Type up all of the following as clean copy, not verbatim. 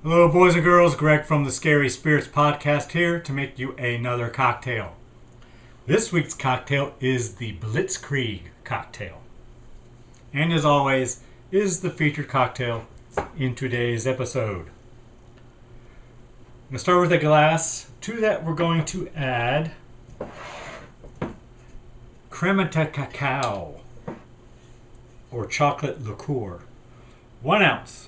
Hello, boys and girls. Greg from the Scary Spirits Podcast here to make you another cocktail. This week's cocktail is the Blitzkrieg cocktail. And as always, is the featured cocktail in today's episode. I'm going to start with a glass. To that, we're going to add crema de cacao, or chocolate liqueur. 1 ounce.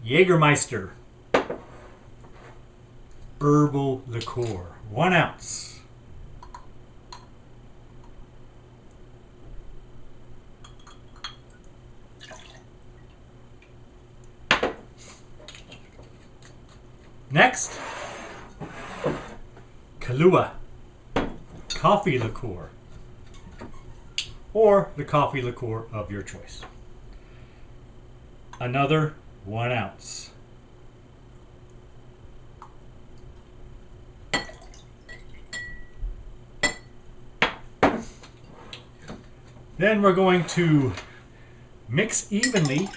Jägermeister herbal liqueur, 1 ounce. Next, Kahlua coffee liqueur, or the coffee liqueur of your choice. Another 1 ounce. Then we're going to mix evenly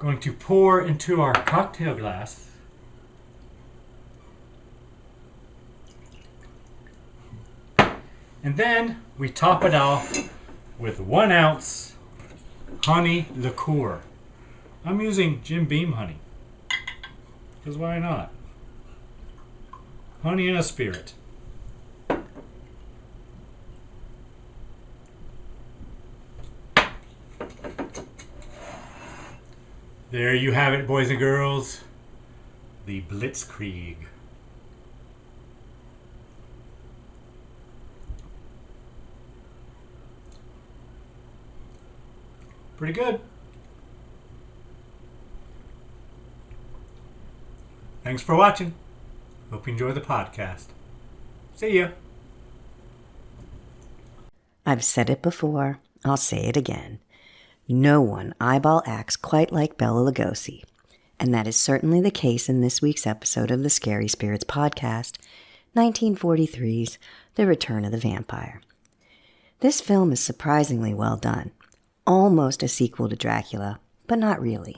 going to pour into our cocktail glass and then we top it off with 1 ounce honey liqueur. I'm using Jim Beam honey because why not? Honey and a spirit. There you have it, boys and girls. The Blitzkrieg. Pretty good. Thanks for watching. Hope you enjoy the podcast. See ya. I've said it before. I'll say it again. No one eyeball acts quite like Bela Lugosi, and that is certainly the case in this week's episode of the Scary Spirits Podcast, 1943's The Return of the Vampire. This film is surprisingly well done, almost a sequel to Dracula, but not really.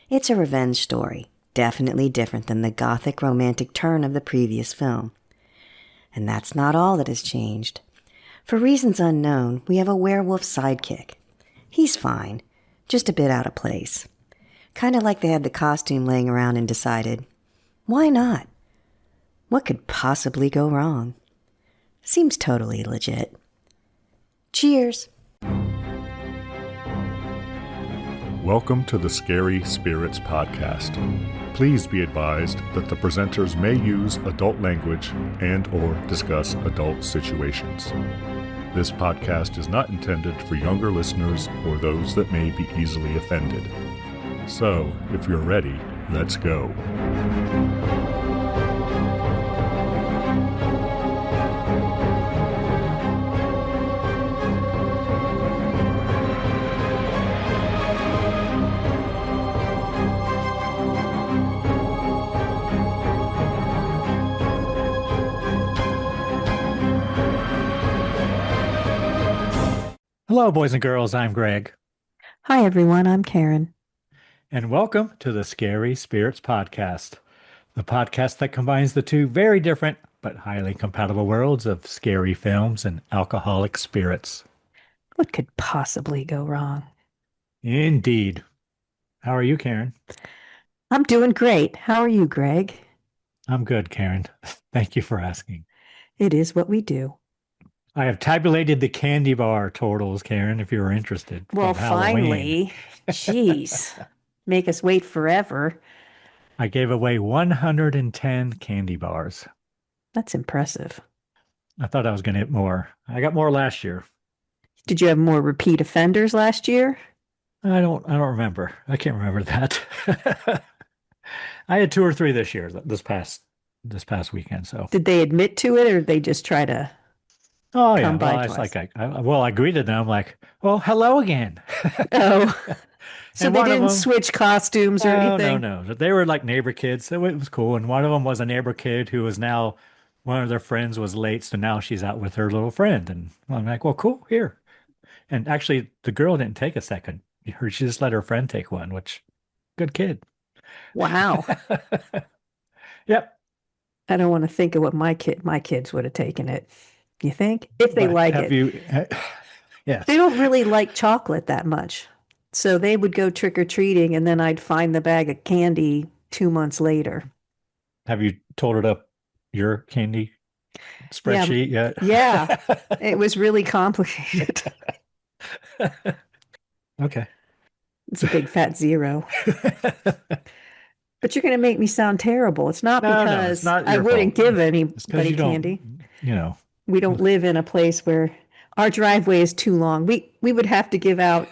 It's a revenge story, definitely different than the gothic romantic turn of the previous film. And that's not all that has changed. For reasons unknown, we have a werewolf sidekick. He's fine, just a bit out of place. Kind of like they had the costume laying around and decided, why not? What could possibly go wrong? Seems totally legit. Cheers! Welcome to the Scary Spirits Podcast. Please be advised that the presenters may use adult language and or discuss adult situations. This podcast is not intended for younger listeners or those that may be easily offended. So, if you're ready, let's go. Hello, boys and girls. I'm Greg. Hi everyone, I'm Karen. And welcome to the Scary Spirits Podcast, the podcast that combines the two very different but highly compatible worlds of scary films and alcoholic spirits. What could possibly go wrong? Indeed. How are you, Karen? I'm doing great. How are you, Greg? I'm good, Karen. Thank you for asking. It is what we do. I have tabulated the candy bar totals, Karen, if you're interested. Well, from Halloween. finally. Jeez. Make us wait forever. I gave away 110 candy bars. That's impressive. I thought I was going to hit more. I got more last year. Did you have more repeat offenders last year? I don't remember. I can't remember that. I had two or three this year, this past weekend. So, Did they admit to it or did they just try to oh yeah. come by Well, it's twice? like I greeted them like, well, hello again. Oh, so And they one of didn't them, switch costumes or no, no, anything? no. They were like neighbor kids, so it was cool. And one of them was a neighbor kid who was now one of their friends was late, so now she's out with her little friend. And I'm like, well, cool, here. And actually, the girl didn't take a second. She just let her friend take one, which good kid. Wow. Yep. I don't want to think of what my kids would have taken it. You think? If they But like have it. you? They Yes. don't really like chocolate that much. So they would go trick or treating and then I'd find the bag of candy 2 months later. Have you totaled up your candy Yeah, spreadsheet yet? yeah. It was really complicated. Okay. It's a big fat zero. But you're going to make me sound terrible. It's not No, no, it's because not I your wouldn't fault. give It's because anybody you candy. don't, you know, We don't live in a place where our driveway is too long. We would have to give out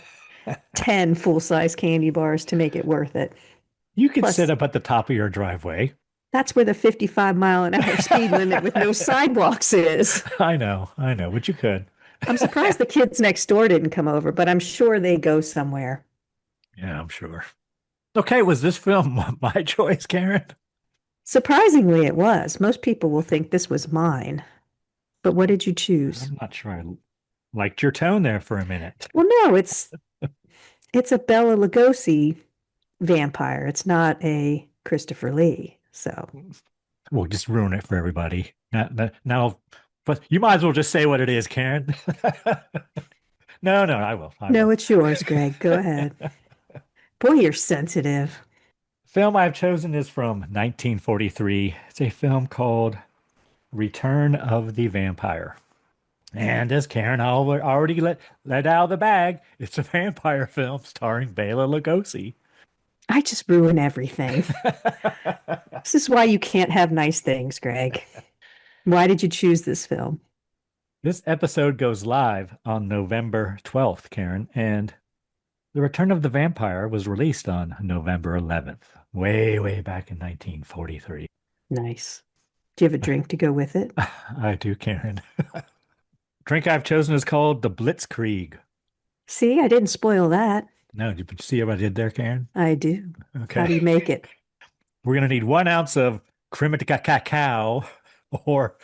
10 full-size candy bars to make it worth it. you could sit Plus, up at the top of your driveway. that's where the 55-mile-an-hour speed limit with no sidewalks is. I know, but you could. I'm surprised the kids next door didn't come over, but I'm sure they go somewhere. Yeah, I'm sure. Okay, was this film my choice, Karen? Surprisingly, it was. Most people will think this was mine. But what did you choose? I'm not sure I liked your tone there for a minute. Well, no, it's a Bela Lugosi vampire. It's not a Christopher Lee. So We'll just ruin it for everybody. Now, but you might as well just say what it is, Karen. No, no, I will. no, it's yours, Greg. Go ahead. Boy, you're sensitive. Film I've chosen is from 1943. It's a film called Return of the Vampire. And as Karen already let out of the bag, it's a vampire film starring Bela Lugosi. I just ruin everything. This is why you can't have nice things, Greg. Why did you choose this film? This episode goes live on November 12th, Karen, and The Return of the Vampire was released on November 11th, way, way back in 1943. Nice. Do you have a drink to go with it? I do, Karen. Drink I've chosen is called the Blitzkrieg. See, I didn't spoil that. No, did you see what I did there, Karen? I do. Okay. How do you make it? We're going to need 1 ounce of creme de cacao or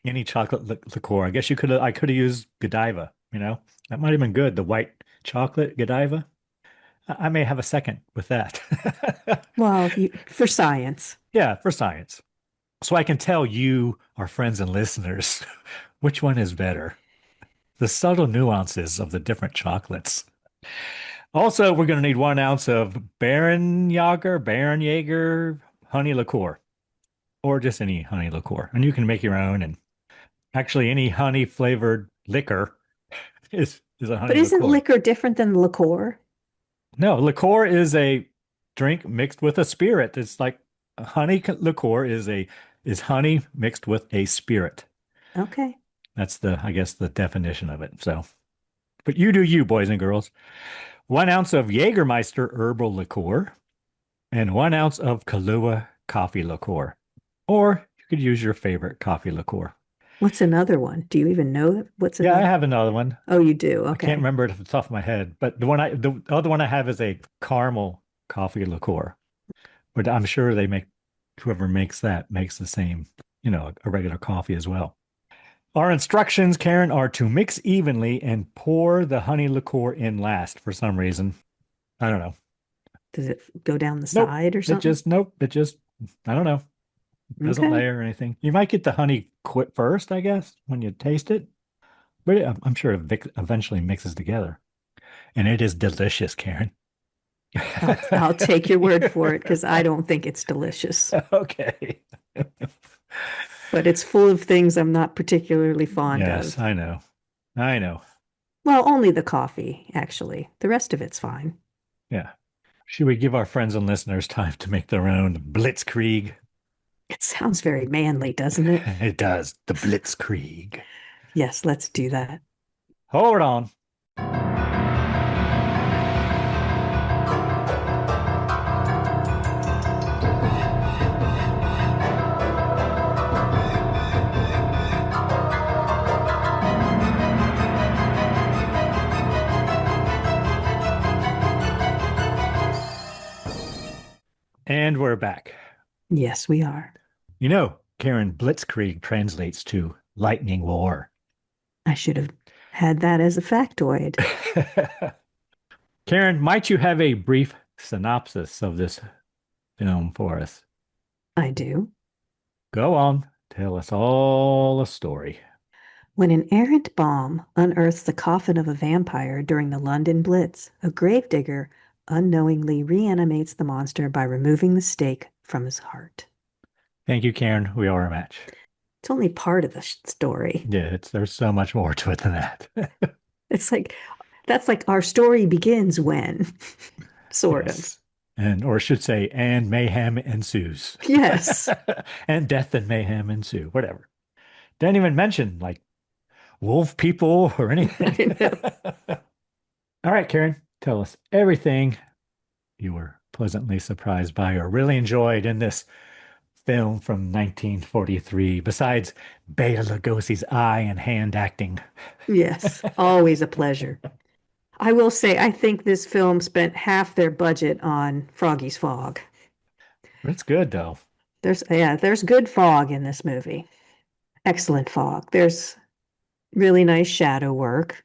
any chocolate liqueur. I guess I could have used Godiva, That might have been good, the white chocolate Godiva. I may have a second with that. Well, for science. Yeah, for science. So I can tell you, our friends and listeners, which one is better. The subtle nuances of the different chocolates. Also, we're going to need 1 ounce of Baron Jaeger honey liqueur, or just any honey liqueur. And you can make your own. And actually, any honey flavored liquor is a honey liqueur. But isn't liquor different than liqueur? No, liqueur is a drink mixed with a spirit. It's like honey liqueur is honey mixed with a spirit. Okay. That's I guess the definition of it. So, but you do you, boys and girls. 1 ounce of Jägermeister herbal liqueur and 1 ounce of Kahlua coffee liqueur. Or you could use your favorite coffee liqueur. What's another one? Do you even know what's Yeah, another? I have another one. Oh, you do? Okay. I can't remember it off the top of my head, but the other one I have is a caramel coffee liqueur. But I'm sure whoever makes that makes the same, a regular coffee as well. Our instructions, Karen, are to mix evenly and pour the honey liqueur in last for some reason. I don't know. Does it go down the Nope. side or something? I don't know. It doesn't Okay. layer or anything. You might get the honey quit first, I guess, when you taste it. But I'm sure it eventually mixes together. And it is delicious, Karen. I'll take your word for it because I don't think it's delicious. Okay. But it's full of things I'm not particularly fond of. Yes, I know. I know. Well, only the coffee, actually. The rest of it's fine. Yeah. Should we give our friends and listeners time to make their own Blitzkrieg? It sounds very manly, doesn't it? It does. The Blitzkrieg. Yes, let's do that. Hold on. And we're back. Yes, we are. You know, Karen, Blitzkrieg translates to lightning war. I should have had that as a factoid. Karen, might you have a brief synopsis of this film for us? I do. Go on, tell us all a story. When an errant bomb unearths the coffin of a vampire during the London Blitz, a gravedigger unknowingly reanimates the monster by removing the stake from his heart. Thank you, Karen. We are a match. It's only part of the story. Yeah, there's so much more to it than that. It's like, that's like our story begins when, sort Yes. And or should say, and mayhem ensues. of. Yes. And death and mayhem ensue. Whatever. Didn't even mention like wolf people or anything. I know. All right, Karen, tell us everything you were pleasantly surprised by or really enjoyed in this film from 1943, besides Bela Lugosi's eye and hand acting. Yes, always a pleasure. I will say, I think this film spent half their budget on Froggy's Fog. It's good though. There's good fog in this movie. Excellent fog. There's really nice shadow work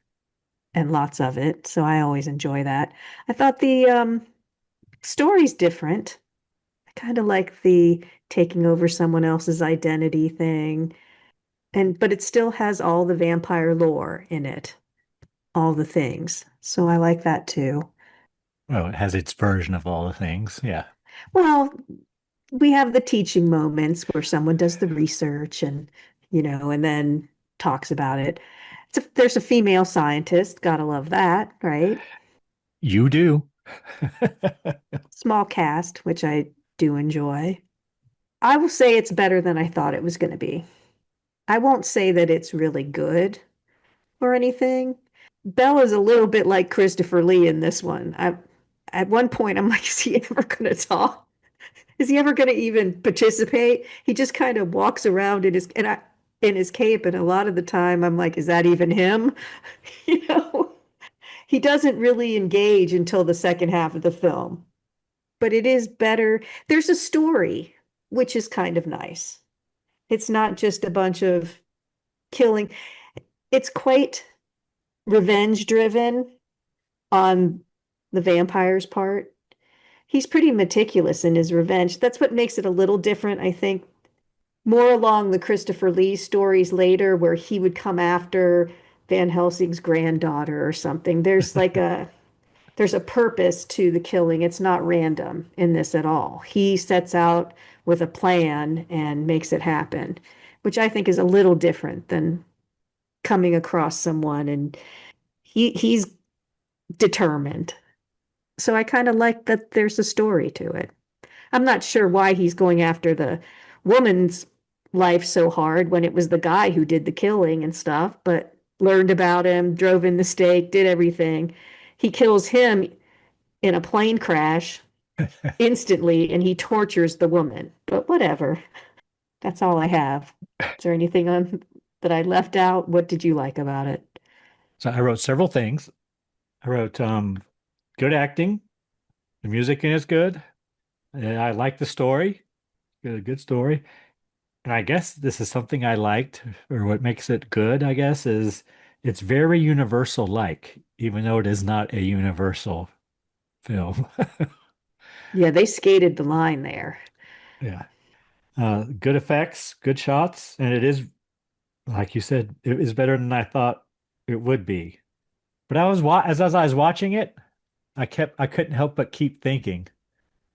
and lots of it, so I always enjoy that. I thought the story's different. I kind of like the taking over someone else's identity thing, but it still has all the vampire lore in it, all the things. So I like that too. Oh, it has its version of all the things. Yeah. Well, we have the teaching moments where someone does the research and then talks about it. There's a female scientist, gotta love that, right? You do. Small cast, which I do enjoy. I will say it's better than I thought it was going to be. I won't say that it's really good or anything. Bella's a little bit like Christopher Lee in this one. At one point, I'm like, is he ever going to talk? Is he ever going to even participate? He just kind of walks around in his cape, and a lot of the time, I'm like, is that even him? You know, he doesn't really engage until the second half of the film, but it is better. There's a story, which is kind of nice. It's not just a bunch of killing. It's quite revenge driven on the vampire's part. He's pretty meticulous in his revenge. That's what makes it a little different, I think. More along the Christopher Lee stories later, where he would come after Van Helsing's granddaughter or something. There's a purpose to the killing. It's not random in this at all. He sets out with a plan and makes it happen, which I think is a little different than coming across someone and he's determined. So I kind of like that there's a story to it. I'm not sure why he's going after the woman's life so hard when it was the guy who did the killing and stuff, but learned about him, drove in the stake, did everything. He kills him in a plane crash instantly and he tortures the woman. But whatever. That's all I have. Is there anything on that I left out? What did you like about it? So I wrote several things. I wrote good acting. The music is good. And I like the story. Good story. And I guess this is something I liked, or what makes it good, I guess, is it's very universal-like, even though it is not a universal film. Yeah, they skated the line there. Yeah. Good effects, good shots, and it is, like you said, it is better than I thought it would be. But as I was watching it, I couldn't help but keep thinking,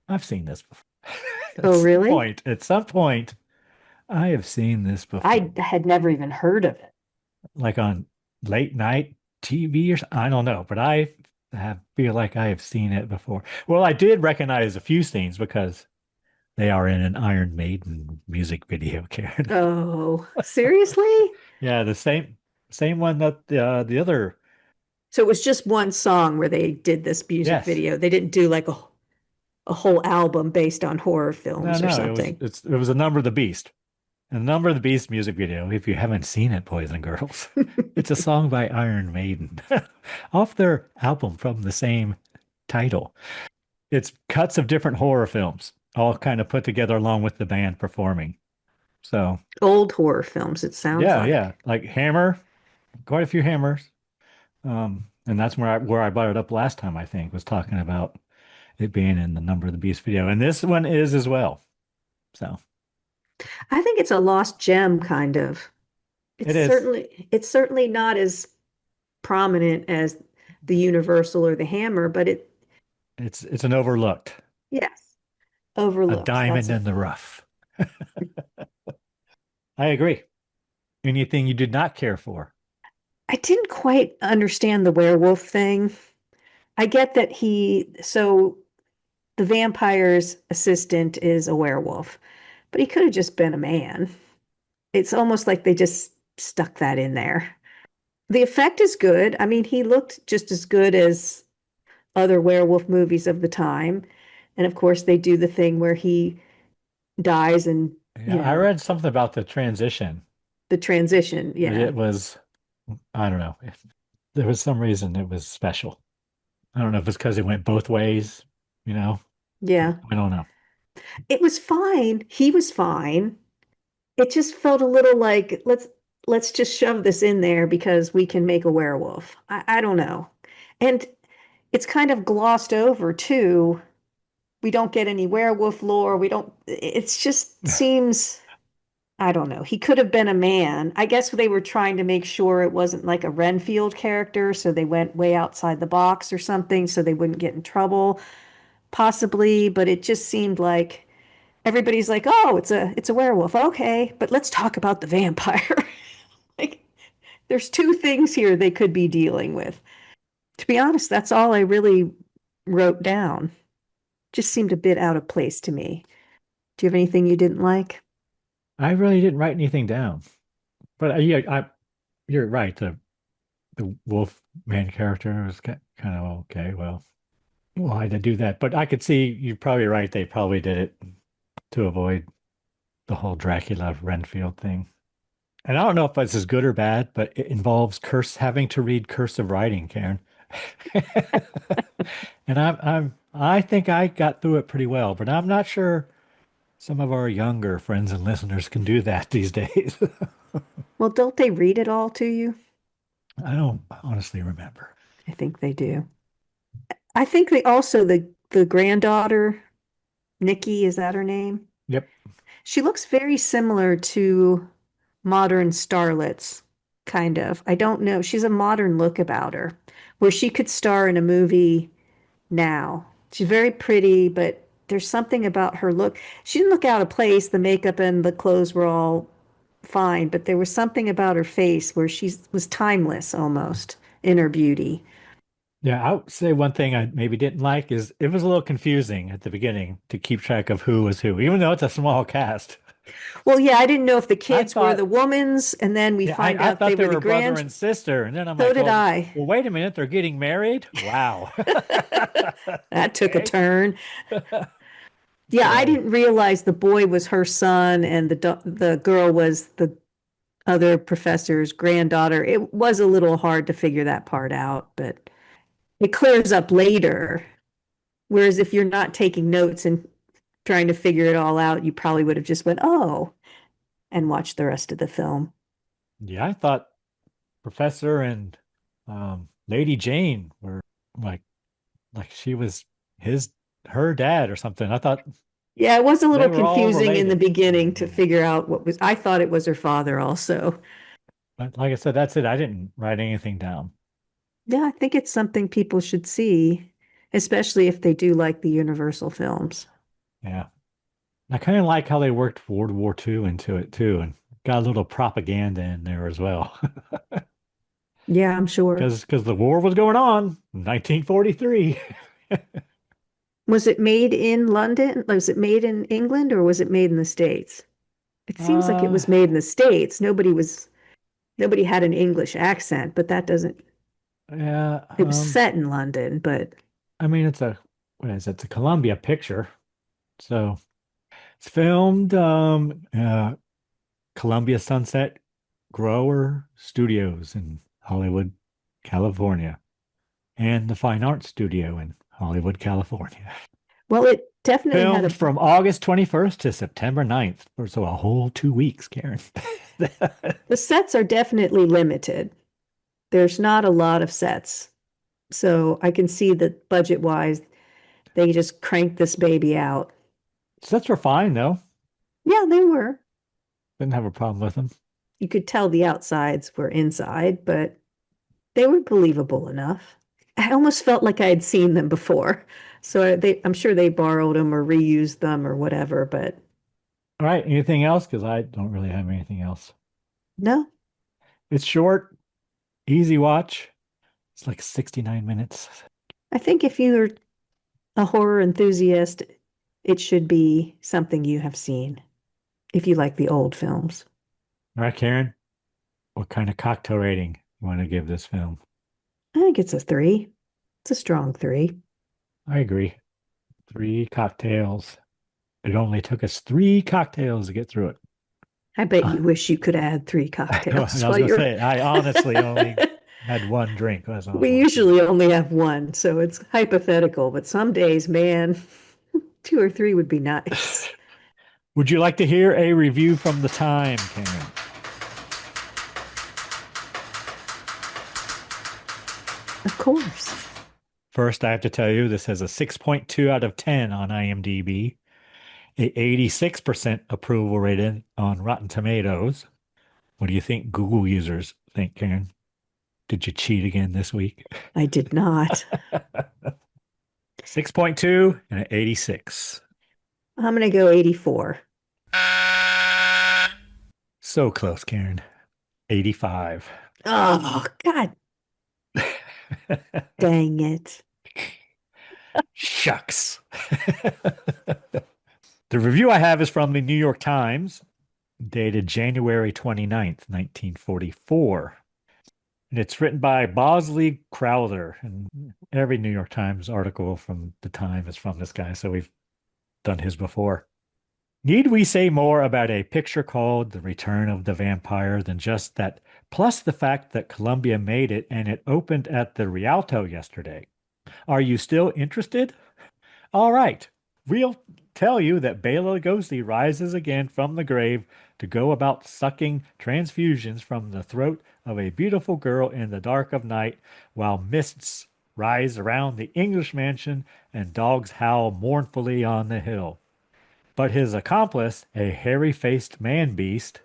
I've seen this before. Oh, really? At some point, I have seen this before. I had never even heard of it. Like on late night TV or I don't know, but feel like I have seen it before. Well, I did recognize a few scenes because they are in an Iron Maiden music video, Karen. Oh, seriously? Yeah, the same one that the other. So it was just one song where they did this music Yes. video. They didn't do like a whole album based on horror films or No, something. it was A Number of the Beast. And The Number of the Beast music video, if you haven't seen it, boys and girls, it's a song by Iron Maiden off their album from the same title. It's cuts of different horror films. all kind of put together along with the band performing. So Old horror films, it sounds yeah, yeah, like. like Hammer, quite a few Hammers. And that's where I brought it up last time, I think, was talking about it being in the Number of the Beast video. And this one is as well. So I think it's a lost gem, kind of. it is. It's certainly not as prominent as the Universal or the Hammer, but It's an overlooked, yes, a overlooked. diamond in the rough. I agree. Anything you did not care for. I didn't quite understand the werewolf thing. I get that so the vampire's assistant is a werewolf, but he could have just been a man. It's almost like they just stuck that in there. The effect is good. I mean, he looked just as good as other werewolf movies of the time. And of course, they do the thing where he dies and, Yeah, I read something about the transition. the transition. Yeah. It was, I don't know. If there was some reason it was special. I don't know if it's because it went both ways, you know. Yeah. I don't know. It was fine. He was fine. It just felt a little like let's just shove this in there because we can make a werewolf. I don't know. And it's kind of glossed over too. We don't get any werewolf lore. We don't, it's just seems, I don't know. He could have been a man. I guess they were trying to make sure it wasn't like a Renfield character, so they went way outside the box or something so they wouldn't get in trouble, possibly, but it just seemed like everybody's like, "Oh, it's a werewolf." Okay, but let's talk about the vampire. Like there's two things here they could be dealing with. To be honest, that's all I really wrote down. Just seemed a bit out of place to me. Do you have anything you didn't like? I really didn't write anything down. But yeah, you're right. The wolf man character was kind of okay. Well, why to do that? But I could see you're probably right. They probably did it to avoid the whole Dracula Renfield thing. And I don't know if it's as good or bad, but it involves having to read cursive writing, Karen. And I think I got through it pretty well, but I'm not sure some of our younger friends and listeners can do that these days. Well, don't they read it all to you? I don't honestly remember. I think they do. I think they also the granddaughter, Nikki, is that her name? Yep. She looks very similar to modern starlets, kind of. I don't know. She's a modern look about her, where she could star in a movie now. She's very pretty, but there's something about her look. She didn't look out of place. The makeup and the clothes were all fine, but there was something about her face where she was timeless almost in her beauty. Yeah, I would say one thing I maybe didn't like is it was a little confusing at the beginning to keep track of who was who, even though it's a small cast. Well, yeah, I didn't know if the I kids were the thought, woman's, and then we yeah, find I out they thought they were the were brother grand. and sister, and then I'm So like, did I. well, wait a minute, they're getting married? Wow. That took a Okay. turn. Yeah, I So, didn't realize the boy was her son and the girl was the other professor's granddaughter. It was a little hard to figure that part out, but it clears up later. Whereas if you're not taking notes and trying to figure it all out, you probably would have just went, "Oh," and watched the rest of the film. yeah, I thought Professor and Lady Jane were like like she was his her dad or something. I thought Yeah, it was a they little were all confusing in the related. beginning to figure out what was, I thought it was her father also. But like I said, that's it. I didn't write anything down. Yeah, I think it's something people should see, especially if they do like the Universal films. Yeah. I kind of like how they worked World War II into it too, and got a little propaganda in there as well. Yeah, I'm sure. Because the war was going on in 1943. Was it made in London? Was it made in England or was it made in the States? It seems like it Uh, was made in the States. Nobody had an English accent, but that doesn't, yeah. it was set in London, but I mean, what is it? It's a Columbia picture. So it's filmed Columbia Sunset Grower Studios in Hollywood, California, and the Fine Arts Studio in Hollywood, California. well, Definitely had Filmed a. from August 21st to September 9th, so a whole 2 weeks, Karen. The sets are definitely limited. There's not a lot of sets. So I can see that budget wise, they just cranked this baby out. Sets were fine, though. Yeah, they were. Didn't have a problem with them. You could tell the outsides were inside, but they were believable enough. I almost felt like I had seen them before. So I'm sure they borrowed them or reused them or whatever, but All right, anything else? Because I don't really have anything else. no, It's short, easy watch. It's like 69 minutes. I think if you're a horror enthusiast, it should be something you have seen if you like the old films. All right, Karen, what kind of cocktail rating you want to give this film? I think it's a 3. It's a strong 3. I agree. 3 cocktails. It only took us 3 cocktails to get through it. I bet you wish you could add 3 cocktails I was going to say, I honestly only had one drink. We usually only have one, so it's hypothetical, but some days, man, 2 or 3 would be nice. Would you like to hear a review from the time, Karen? Of course. First, I have to tell you, this has a 6.2 out of 10 on IMDb, a 86% approval rating on Rotten Tomatoes. What do you think Google users think, Karen? Did you cheat again this week? I did not. 6.2 and an 86. I'm going to go 84. So close, Karen. 85. Oh, God dang it. Shucks. The review I have is from the New York Times, dated January 29th, 1944. And it's written by Bosley Crowther. And every New York Times article from the time is from this guy, so we've done his before. Need we say more about a picture called The Return of the Vampire than just that, plus the fact that Columbia made it and it opened at the Rialto yesterday? Are you still interested? All right, we'll tell you that Bela Lugosi rises again from the grave to go about sucking transfusions from the throat of a beautiful girl in the dark of night while mists rise around the English mansion and dogs howl mournfully on the hill. But his accomplice, a hairy-faced man-beast,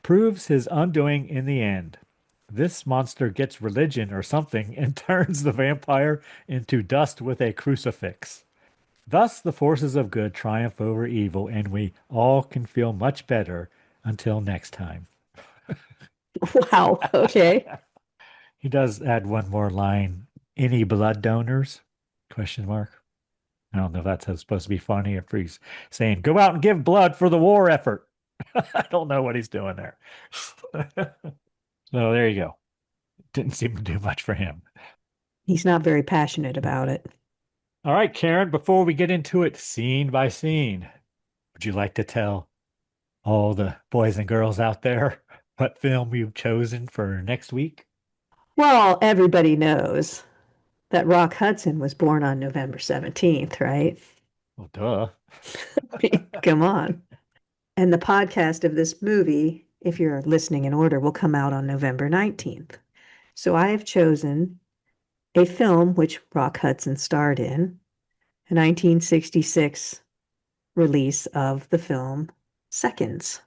proves his undoing in the end. This monster gets religion or something and turns the vampire into dust with a crucifix. Thus, the forces of good triumph over evil, and we all can feel much better until next time. Wow. Okay. He does add one more line. Any blood donors? Question mark. I don't know if that's supposed to be funny or if he's saying, go out and give blood for the war effort. I don't know what he's doing there. So there you go. Didn't seem to do much for him. He's not very passionate about it. All right, Karen, before we get into it scene by scene, would you like to tell all the boys and girls out there what film you've chosen for next week? Well, everybody knows that Rock Hudson was born on November 17th, right? Well, duh. I mean, come on. And the podcast of this movie, if you're listening in order, will come out on November 19th. So I have chosen a film which Rock Hudson starred in, a 1966 release of the film Seconds.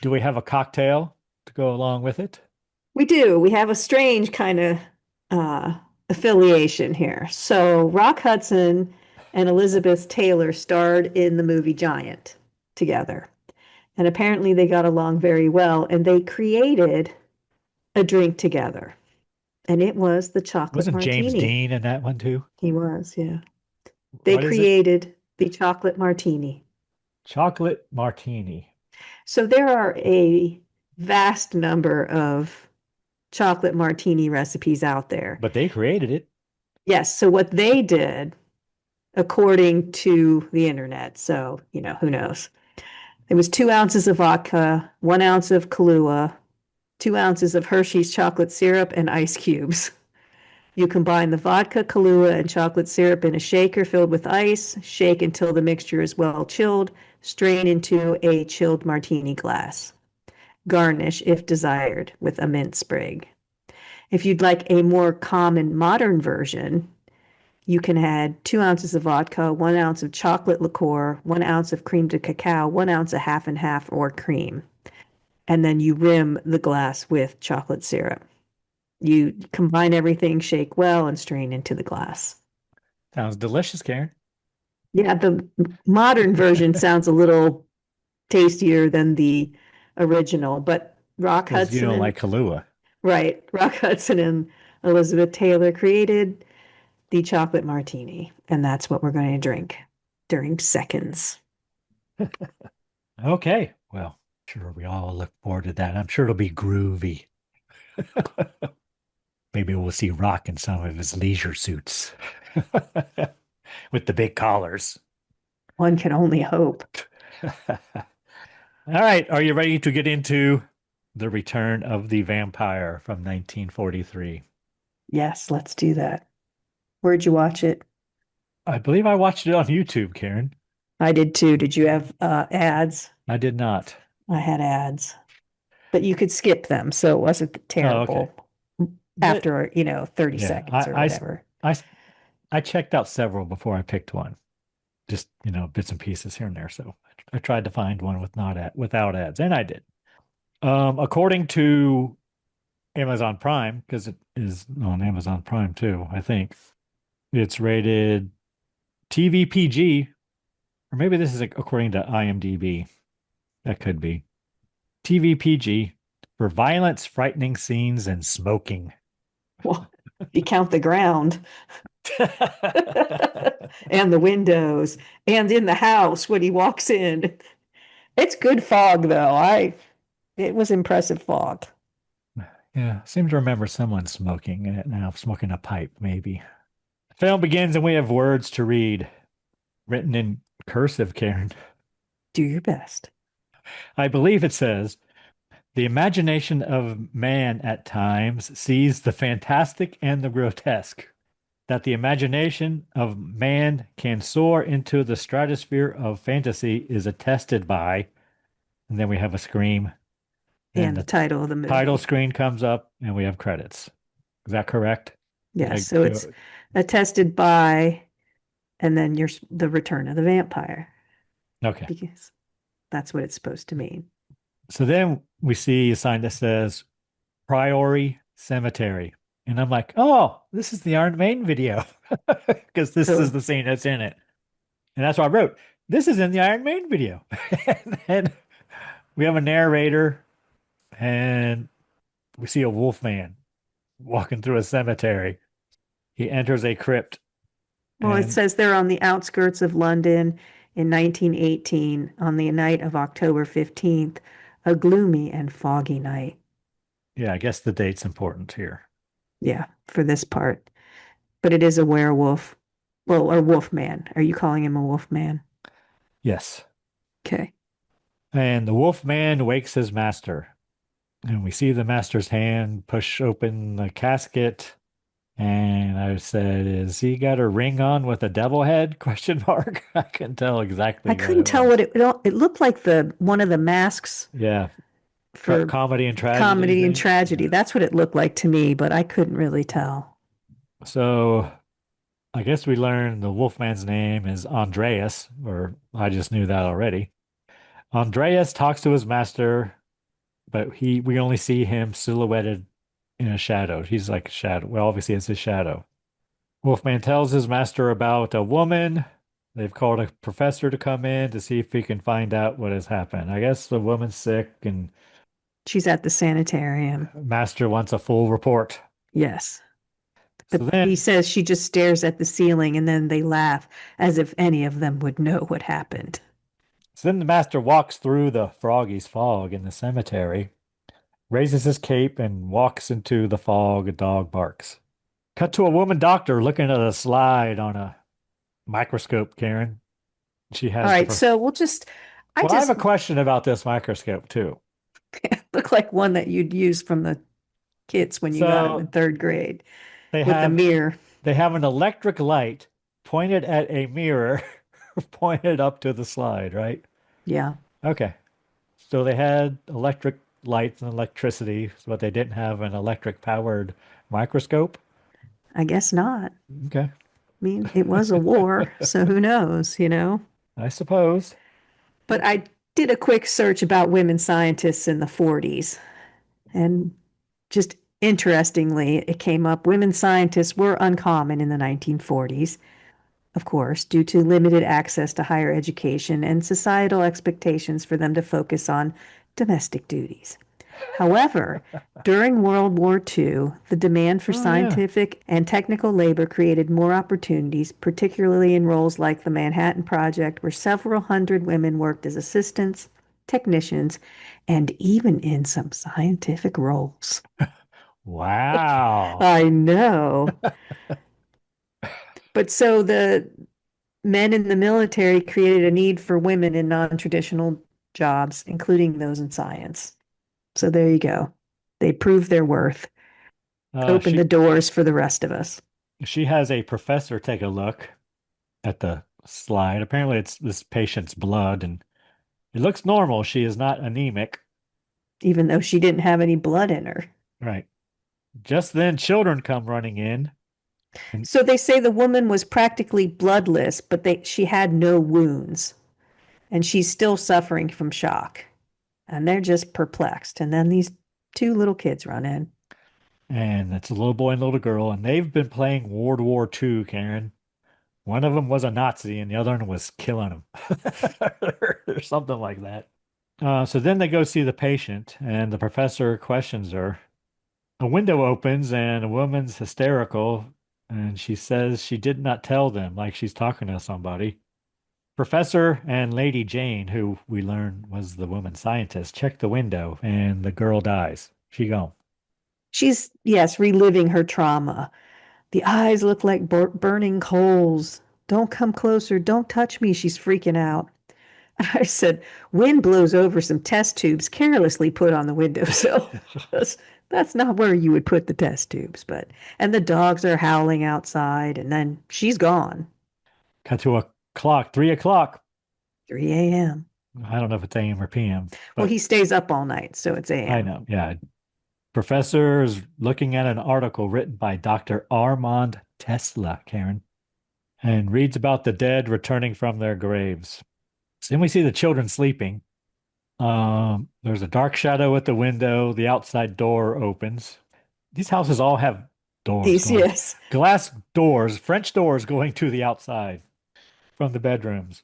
Do we have a cocktail to go along with it? We do. We have a strange kind of affiliation here. So Rock Hudson and Elizabeth Taylor starred in the movie Giant together. And apparently they got along very well, and they created a drink together. And it was the chocolate Wasn't martini. James Dean in that one too? He was, yeah. They What is it? created the chocolate martini. Chocolate martini. So there are a vast number of chocolate martini recipes out there. But they created it. Yes. So what they did, according to the internet, so, who knows? It was 2 ounces of vodka, 1 ounce of Kahlua, 2 ounces of Hershey's chocolate syrup, and ice cubes. You combine the vodka, Kahlua, and chocolate syrup in a shaker filled with ice. Shake until the mixture is well chilled. Strain into a chilled martini glass. Garnish, if desired, with a mint sprig. If you'd like a more common modern version, you can add 2 ounces of vodka, 1 ounce of chocolate liqueur, 1 ounce of cream de cacao, 1 ounce of half and half or cream. And then you rim the glass with chocolate syrup. You combine everything, shake well, and strain into the glass. Sounds delicious, Karen. Yeah, the modern version sounds a little tastier than the original, but Rock Because you Hudson don't and like Kahlua. right, Rock Hudson and Elizabeth Taylor created the chocolate martini, and that's what we're going to drink during seconds. Okay. Well, sure, we all look forward to that. I'm sure it'll be groovy. Maybe we'll see Rock in some of his leisure suits with the big collars. One can only hope. All right. Are you ready to get into The Return of the Vampire from 1943? Yes, let's do that. Where'd you watch it? I believe I watched it on YouTube, Karen. I did too. Did you have ads? I did not. I had ads, but you could skip them, so it wasn't terrible. After 30 seconds or whatever. I checked out several before I picked one. Just, bits and pieces here and there. So I tried to find one without ads, and I did. According to Amazon Prime, because it is on Amazon Prime too, I think it's rated TV PG, or maybe this is according to IMDb. That could be TV PG for violence, frightening scenes, and smoking. Well, you count the ground and the windows and in the house when he walks in. It's good fog though. It was impressive fog. Yeah, I seem to remember someone smoking in it now, smoking a pipe, maybe. The film begins and we have words to read, written in cursive, Karen. Do your best. I believe it says, the imagination of man at times sees the fantastic and the grotesque. That the imagination of man can soar into the stratosphere of fantasy is attested by, and then we have a scream. And the title of the movie. Title screen comes up and we have credits. Is that correct? Yes, so it's attested by, and then the Return of the Vampire. Okay. Because that's what it's supposed to mean. So then we see a sign that says Priory Cemetery. And I'm like, oh, this is the Iron Maiden video. Because this is the scene that's in it. And that's what I wrote. This is in the Iron Maiden video. And then we have a narrator and we see a wolf man walking through a cemetery. He enters a crypt. Well, it says they're on the outskirts of London in 1918 on the night of October 15th, a gloomy and foggy night. Yeah, I guess the date's important here. Yeah, for this part. But it is a werewolf. Well, or wolf man. Are you calling him a wolf man? Yes. Okay. And the wolf man wakes his master. And we see the master's hand push open the casket. And I said, "Is he got a ring on with a devil head?" Question mark. I couldn't tell exactly. I couldn't tell what it looked like. One of the masks. Yeah. For comedy and tragedy. Comedy and tragedy. That's what it looked like to me, but I couldn't really tell. So I guess we learned the Wolfman's name is Andreas, or I just knew that already. Andreas talks to his master, but we only see him silhouetted in a shadow. He's like a shadow. Well, obviously it's his shadow. Wolfman tells his master about a woman. They've called a professor to come in to see if he can find out what has happened. I guess the woman's sick and she's at the sanitarium. Master wants a full report. Yes. But so he says she just stares at the ceiling and then they laugh as if any of them would know what happened. So then the master walks through the froggy's fog in the cemetery, raises his cape and walks into the fog. A dog barks. Cut to a woman doctor looking at a slide on a microscope, Karen. She has. All right, so we'll just. I have a question about this microscope too. It looked like one that you'd use from the kits when you got them in third grade. They with the have mirror. they have an electric light pointed at a mirror pointed up to the slide, right? Yeah, Okay. So they had electric lights and electricity, but they didn't have an electric powered microscope. I guess not. Okay. I mean, it was a war, so who knows, you know? I suppose. But I did a quick search about women scientists in the 40s, and just interestingly, it came up women scientists were uncommon in the 1940s, of course, due to limited access to higher education and societal expectations for them to focus on domestic duties. However, during World War II, the demand for Oh, yeah. scientific and technical labor created more opportunities, particularly in roles like the Manhattan Project, where several hundred women worked as assistants, technicians, and even in some scientific roles. Wow. I know. But so the men in the military created a need for women in non-traditional jobs, including those in science. So there you go. They proved their worth, Uh, opened the she doors for the rest of us, she has a professor take a look at the slide. Apparently, it's this patient's blood, and it looks normal. She is not anemic. even though she didn't have any blood in her. Right. Just then, children come running in, and So they say the woman was practically bloodless, but she had no wounds, and she's still suffering from shock. And they're just perplexed. And then these two little kids run in. it's a little boy and little girl, and they've been playing World War II, Karen. One of them was a Nazi, and the other one was killing him, or something like that. So then they go see the patient, and the professor questions her. A window opens, and a woman's hysterical, and she says she did not tell them, like she's talking to somebody. Professor and Lady Jane, who we learn was the woman scientist, check the window, and the girl dies. She gone. She's, yes, reliving her trauma. The eyes look like burning coals. Don't come closer. Don't touch me. She's freaking out. I said, wind blows over some test tubes carelessly put on the windowsill. That's not where you would put the test tubes, and the dogs are howling outside, and then she's gone. Cut to a clock, 3 o'clock. 3 a.m. I don't know if it's AM or PM, Well, but he stays up all night, so it's I a.m. know. Yeah. Professor is looking at an article written by Dr. Armand Tesla, Karen, and reads about the dead returning from their graves. So then we see the children sleeping. There's a dark shadow at the window. The outside door opens. These houses all have doors going, Yes. glass doors, French doors going to the outside from the bedrooms.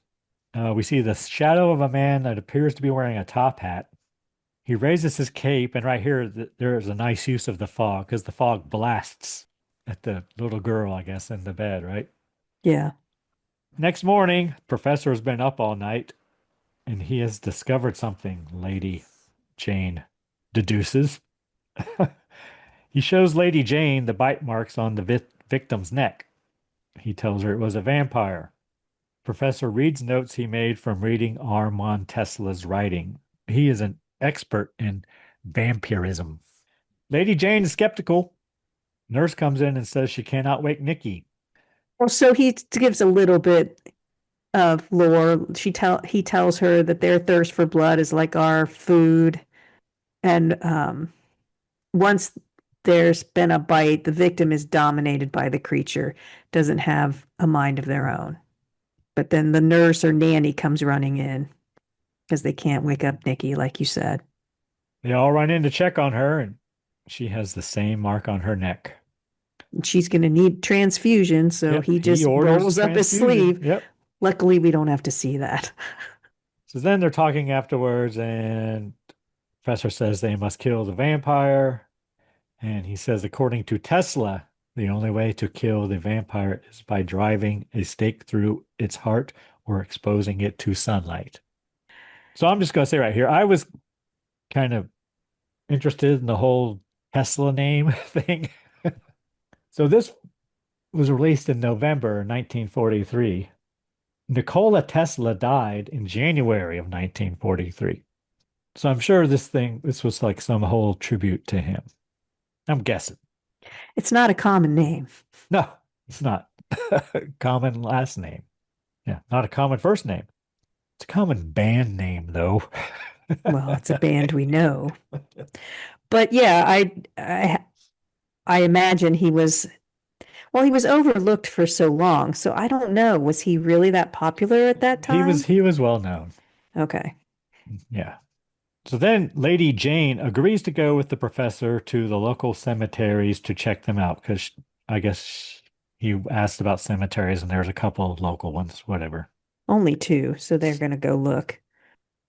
We see the shadow of a man that appears to be wearing a top hat. He raises his cape, and right here, there's a nice use of the fog because the fog blasts at the little girl, I guess, in the bed, right? Yeah. Next morning, Professor has been up all night, and he has discovered something, Lady Jane deduces. He shows Lady Jane the bite marks on the victim's neck. He tells her it was a vampire. Professor reads notes he made from reading Armand Tesla's writing. He is an expert in vampirism. Lady Jane is skeptical. Nurse comes in and says she cannot wake Nikki. Well, so he gives a little bit of lore. He tells her that their thirst for blood is like our food, and once there's been a bite, the victim is dominated by the creature, doesn't have a mind of their own. But then the nurse or nanny comes running in because they can't wake up Nikki, like you said. They all run in to check on her, and she has the same mark on her neck. And she's going to need transfusion, so Yep, he just orders rolls up his transfusion. sleeve. Yep. Luckily, we don't have to see that. So then they're talking afterwards, and Professor says they must kill the vampire. And he says, according to Tesla, the only way to kill the vampire is by driving a stake through its heart or exposing it to sunlight. So I'm just going to say right here, I was kind of interested in the whole Tesla name thing. So this was released in November 1943. Nikola Tesla died in January of 1943. So I'm sure this was like some whole tribute to him. I'm guessing. It's not a common name. No, it's not. Common last name. Yeah, not a common first name. It's a common band name, though. Well, it's a band we know. But yeah, I imagine he was overlooked for so long. So I don't know. Was he really that popular at that time? He was well known. Okay. Yeah. So then Lady Jane agrees to go with the professor to the local cemeteries to check them out because I guess he asked about cemeteries and there's a couple of local ones, whatever. Only two, so they're going to go look.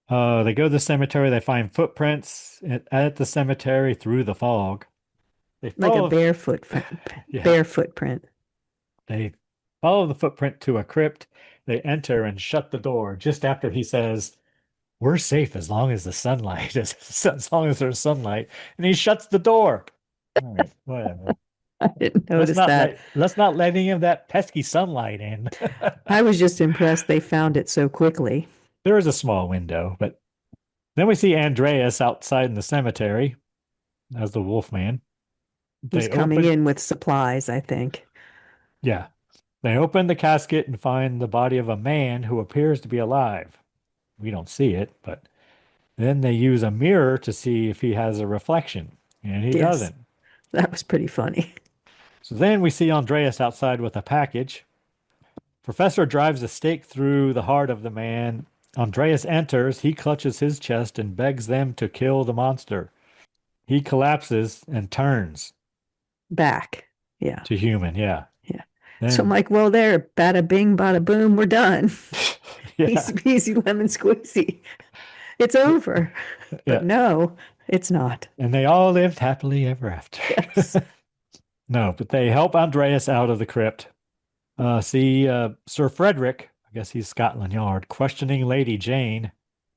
They go to the cemetery. They find footprints at the cemetery through the fog. They Like a follow, bare footprint. Yeah. Bare footprint. They follow the footprint to a crypt. They enter and shut the door just after he says, "We're safe as long as the sunlight is as long as there's sunlight." And he shuts the door. All right, whatever. I didn't notice that. Let's not let any of that pesky sunlight in. I was just impressed they found it so quickly. There is a small window, but then we see Andreas outside in the cemetery as the Wolfman. He's coming in with supplies, I think. Yeah. They open the casket and find the body of a man who appears to be alive. We don't see it, but then they use a mirror to see if he has a reflection, and he doesn't. That was pretty funny. So then we see Andreas outside with a package. Professor drives a stake through the heart of the man. Andreas enters. He clutches his chest and begs them to kill the monster. He collapses and turns Back. Yeah. to human. Yeah. Yeah. Then, So I'm like, well, there, bada bing, bada boom, we're done. yeah. Easy peasy lemon squeezy. It's over. Yeah. But no, it's not. And they all lived happily ever after. Yes. No, but they help Andreas out of the crypt. Sir Frederick, I guess he's Scotland Yard, questioning Lady Jane.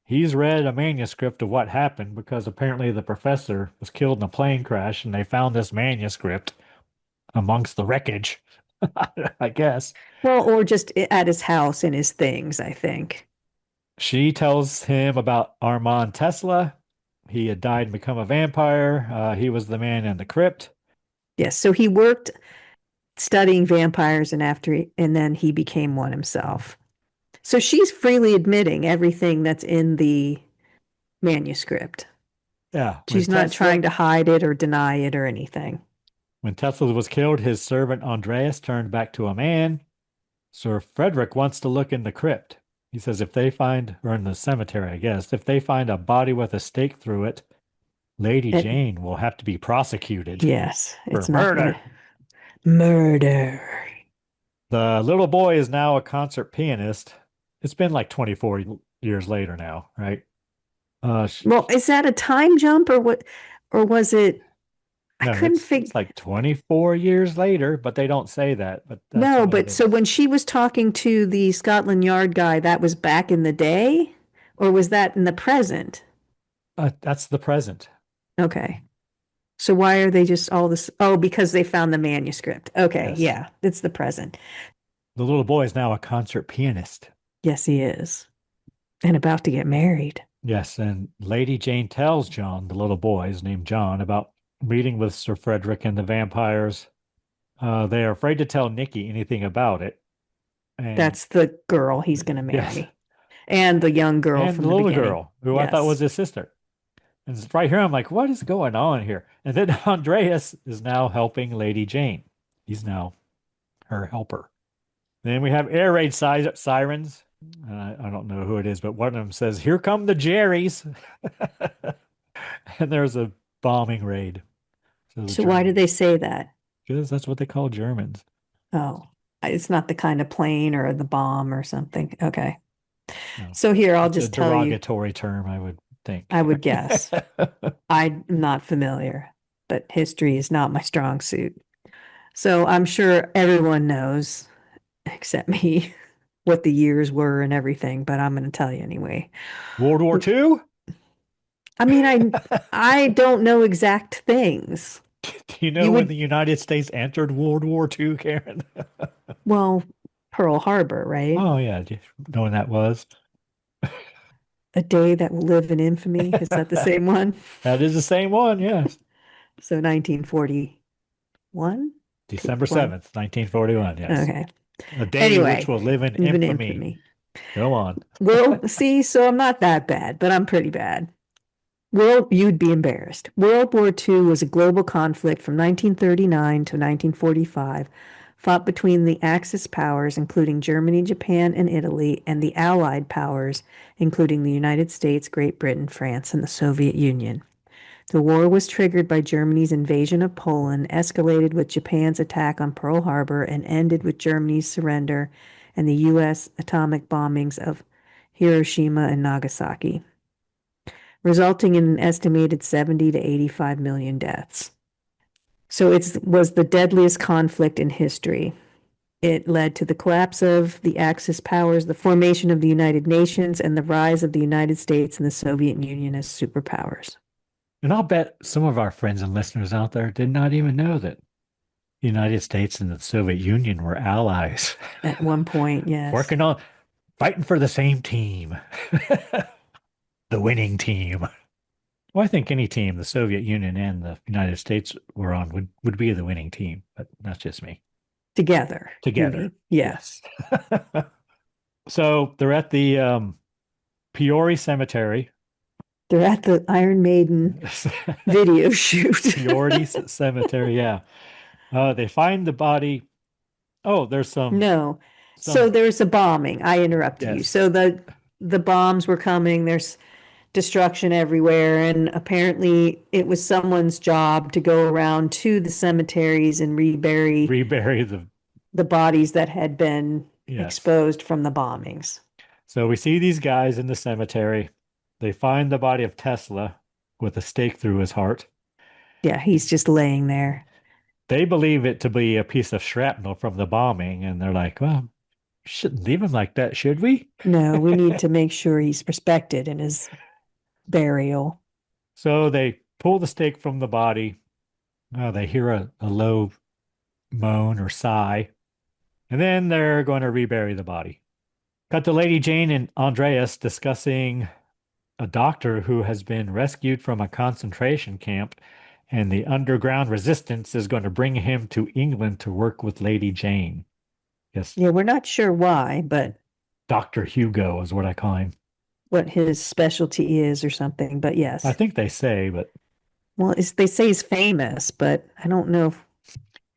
He's read a manuscript of what happened because apparently the professor was killed in a plane crash and they found this manuscript amongst the wreckage, I guess. Well, or just at his house in his things, I think. She tells him about Armand Tesla. He had died and become a vampire. He was the man in the crypt. Yes, so he worked studying vampires and then he became one himself. So she's freely admitting everything that's in the manuscript. Yeah. She's not trying to hide it or deny it or anything. When Tesla was killed, his servant Andreas turned back to a man. Sir Frederick wants to look in the crypt. He says if they find, or in the cemetery, I guess, if they find a body with a stake through it, Lady Jane will have to be prosecuted. Yes. For murder. Murder. The little boy is now a concert pianist. It's been like 24 years later now, right? Well, is that a time jump or what? Or was it? No, I couldn't figure. It's like 24 years later, but they don't say that. But no, but so when she was talking to the Scotland Yard guy, that was back in the day, or was that in the present? That's the present. Okay. So why are they just all this? Oh, because they found the manuscript. Okay, Yes. yeah, it's the present. The little boy is now a concert pianist. Yes, he is. And about to get married. Yes, and Lady Jane tells John, the little boy is named John, about meeting with Sir Frederick and the vampires. They are afraid to tell Nikki anything about it. And That's the girl he's going to marry. Yes. And the young girl and from the the little beginning. girl, who I thought was his sister. And it's right here, I'm like, what is going on here? And then Andreas is now helping Lady Jane. He's now her helper. Then we have air raid sirens. I don't know who it is, but one of them says, "Here come the Jerrys." And there's a bombing raid. So why did they say that? Because that's what they call Germans. Oh, it's not the kind of plane or the bomb or something. Okay. No. So here, I'll It's just a tell you. derogatory term, I would think. I would guess. I'm not familiar, but history is not my strong suit. So I'm sure everyone knows, except me, what the years were and everything, but I'm going to tell you anyway. World War II? I mean, I don't know exact things. Do you know when the United States entered World War II, Karen? Well, Pearl Harbor, right? Oh, yeah. Do you know when that was? A Day That Will Live in Infamy. Is that the same one? That is the same one, yes. So 1940. One? December One. 7th, 1941. Yes. Okay. A day Anyway, which will live in even infamy. Go on. Well, see, so I'm not that bad, but I'm pretty bad. You'd be embarrassed. World War II was a global conflict from 1939 to 1945, fought between the Axis powers, including Germany, Japan, and Italy, and the Allied powers, including the United States, Great Britain, France, and the Soviet Union. The war was triggered by Germany's invasion of Poland, escalated with Japan's attack on Pearl Harbor, and ended with Germany's surrender and the U.S. atomic bombings of Hiroshima and Nagasaki, resulting in an estimated 70 to 85 million deaths. So it was the deadliest conflict in history. It led to the collapse of the Axis powers, the formation of the United Nations, and the rise of the United States and the Soviet Union as superpowers. And I'll bet some of our friends and listeners out there did not even know that the United States and the Soviet Union were allies. At one point, yes. Fighting for the same team. The winning team. Well, I think any team the Soviet Union and the United States were on would be the winning team, but that's just me. Together. Yes. So they're at the Peoria Cemetery. They're at the Iron Maiden video shoot. Peoria Cemetery, yeah. They find the body. Oh, there's some. No. So there's a bombing. I interrupted you. So the bombs were coming. There's destruction everywhere. And apparently it was someone's job to go around to the cemeteries and rebury the bodies that had been exposed from the bombings. So we see these guys in the cemetery. They find the body of Tesla with a stake through his heart. Yeah, he's just laying there. They believe it to be a piece of shrapnel from the bombing, and they're like, well, shouldn't leave him like that, should we? No, we need to make sure he's respected in his burial. So they pull the stake from the body. They hear a low moan or sigh, and then they're going to rebury the body. Cut to Lady Jane and Andreas discussing a doctor who has been rescued from a concentration camp, and the underground resistance is going to bring him to England to work with Lady Jane. Yes. Yeah, we're not sure why, but Dr. Hugo is what I call him. What his specialty is or something, but yes. I think they say, but... Well, they say he's famous, but I don't know.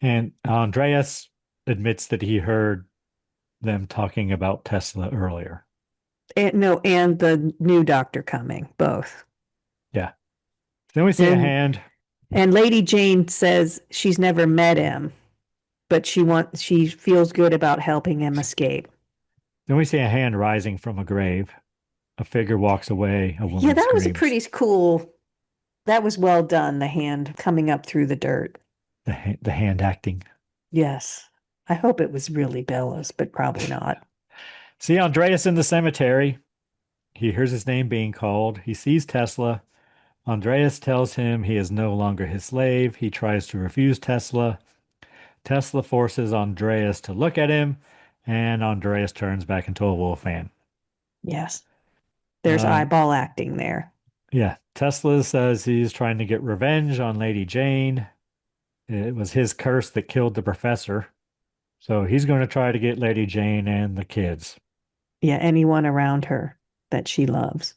And Andreas admits that he heard them talking about Tesla earlier. And the new doctor coming, both. Yeah. Then we see a hand. And Lady Jane says she's never met him, but she feels good about helping him escape. Then we see a hand rising from a grave. A figure walks away. A woman that screams. Was pretty cool. That was well done, the hand coming up through the dirt. The hand acting. Yes. I hope it was really Bela's, but probably not. See Andreas in the cemetery. He hears his name being called. He sees Tesla. Andreas tells him he is no longer his slave. He tries to refuse Tesla. Tesla forces Andreas to look at him, and Andreas turns back into a wolf man. Yes. There's eyeball acting there. Yeah. Tesla says he's trying to get revenge on Lady Jane. It was his curse that killed the professor. So he's going to try to get Lady Jane and the kids. Yeah, anyone around her that she loves.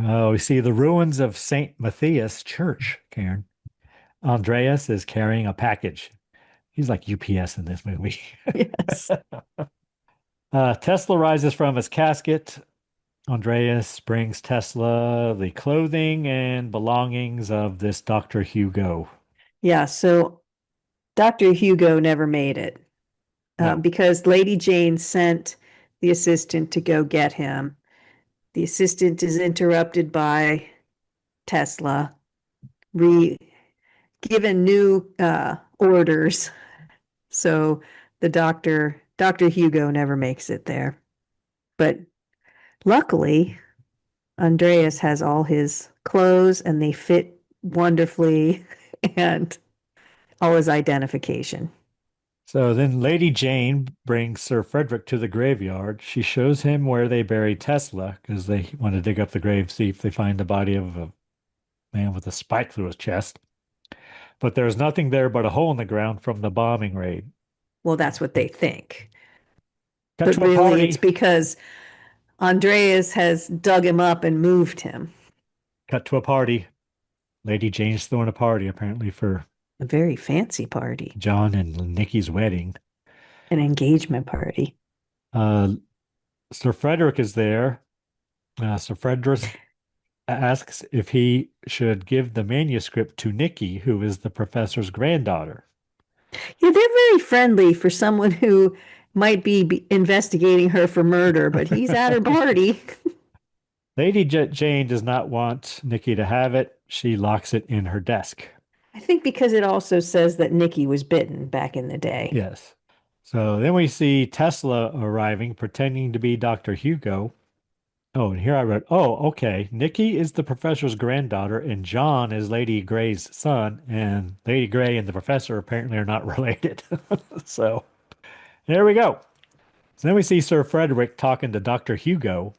Oh, we see the ruins of St. Matthias Church, Karen. Andreas is carrying a package. He's like UPS in this movie. Yes. Tesla rises from his casket. Andreas brings Tesla the clothing and belongings of this Dr. Hugo. Yeah, so Dr. Hugo never made it because Lady Jane sent the assistant to go get him. The assistant is interrupted by Tesla, given new orders. So the Dr. Hugo never makes it there. But luckily, Andreas has all his clothes and they fit wonderfully and all his identification. So then Lady Jane brings Sir Frederick to the graveyard. She shows him where they buried Tesla because they want to dig up the grave, see if they find the body of a man with a spike through his chest. but there's nothing there but a hole in the ground from the bombing raid. Well, that's what they think. Cut But to a really, it's party. because Andreas has dug him up and moved him. Cut to a party. Lady Jane's throwing a party apparently for A very fancy party, John and Nikki's wedding. an engagement party. Uh, Sir Frederick is there. Sir Frederick asks if he should give the manuscript to Nikki, who is the professor's granddaughter. Yeah, they're very friendly for someone who might be investigating her for murder, but he's at her party. Lady Jane does not want Nikki to have it. She locks it in her desk. I think because it also says that Nikki was bitten back in the day. Yes. So then we see Tesla arriving, pretending to be Dr. Hugo. Oh, and here I wrote, oh, okay. Nikki is the professor's granddaughter, and John is Lady Grey's son, and Lady Grey and the professor apparently are not related. So there we go. So then we see Sir Frederick talking to Dr. Hugo.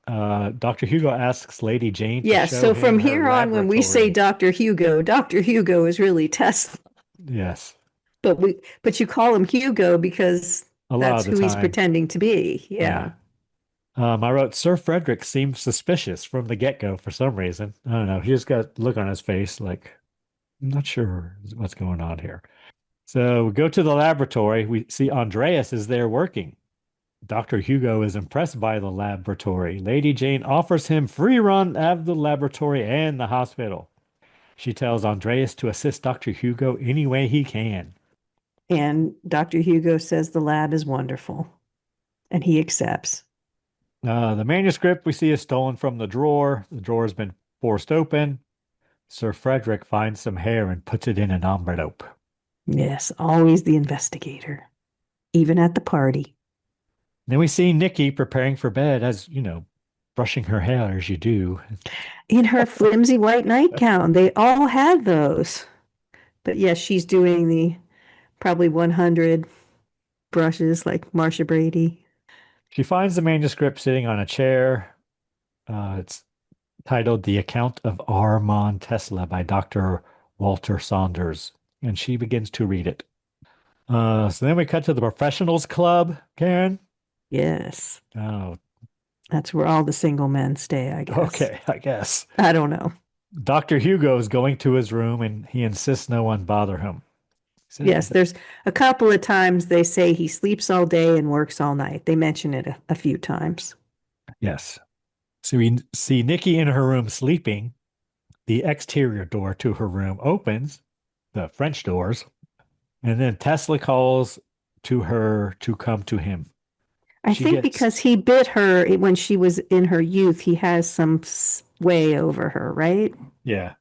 Dr. Hugo asks Lady Jane to Yes, show so from him her here on, when we say laboratory. Dr. Hugo is really Tesla. Yes, But you call him Hugo because a lot that's of the who he's time. pretending to be. Yeah. I wrote Sir Frederick seems suspicious from the get-go for some reason. I don't know. He just got a look on his face like, I'm not sure what's going on here. So we go to the laboratory. We see Andreas is there working. Dr. Hugo is impressed by the laboratory. Lady Jane offers him free run of the laboratory and the hospital. She tells Andreas to assist Dr. Hugo any way he can. And Dr. Hugo says the lab is wonderful, and he accepts. The manuscript we see is stolen from the drawer. The drawer has been forced open. Sir Frederick finds some hair and puts it in an envelope. Yes, always the investigator, even at the party. Then we see Nikki preparing for bed, as you know, brushing her hair as you do. In her flimsy white nightgown. They all had those. But yes, she's doing the probably 100 brushes like Marsha Brady. She finds the manuscript sitting on a chair. It's titled The Account of Armand Tesla by Dr. Walter Saunders, and she begins to read it. So then we cut to the Professionals Club, Karen. Yes. Oh, That's where all the single men stay, I guess. okay, I guess. I don't know. Dr. Hugo is going to his room and he insists no one bother him. Yes, there's a couple of times they say he sleeps all day and works all night. They mention it a few times. Yes. So we see Nikki in her room sleeping. The exterior door to her room opens, the French doors, and then Tesla calls to her to come to him. I think because he bit her when she was in her youth, he has some sway over her, right? Yeah.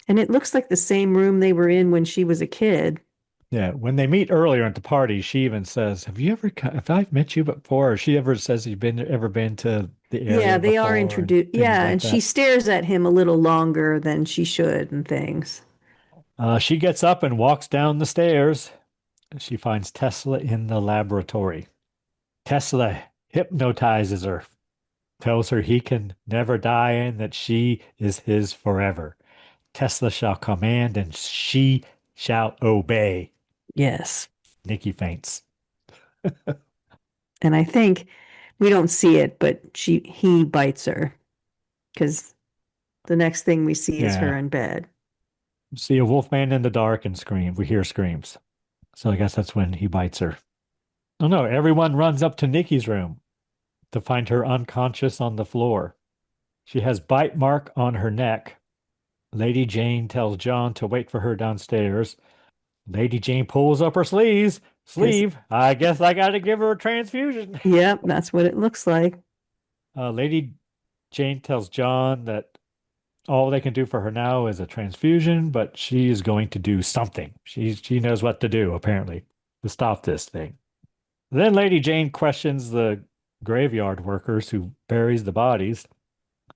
And it looks like the same room they were in when she was a kid. Yeah. When they meet earlier at the party, she even says, have I met you before? Or she ever says you've ever been to the area Yeah, they are before introduced. and Yeah, like and that. she stares at him a little longer than she should and things. She gets up and walks down the stairs. She finds Tesla in the laboratory. Tesla hypnotizes her, tells her he can never die and that she is his forever. Tesla shall command and she shall obey. Yes. Nikki faints. And I think we don't see it, but he bites her because the next thing we see is her in bed. See a wolf man in the dark and scream. We hear screams. So I guess that's when he bites her. Oh no, everyone runs up to Nikki's room to find her unconscious on the floor. She has bite mark on her neck. Lady Jane tells John to wait for her downstairs. Lady Jane pulls up her sleeve. I guess I got to give her a transfusion. Yep, that's what it looks like. Lady Jane tells John that all they can do for her now is a transfusion, but she is going to do something. She knows what to do, apparently, to stop this thing. Then Lady Jane questions the graveyard workers who buries the bodies.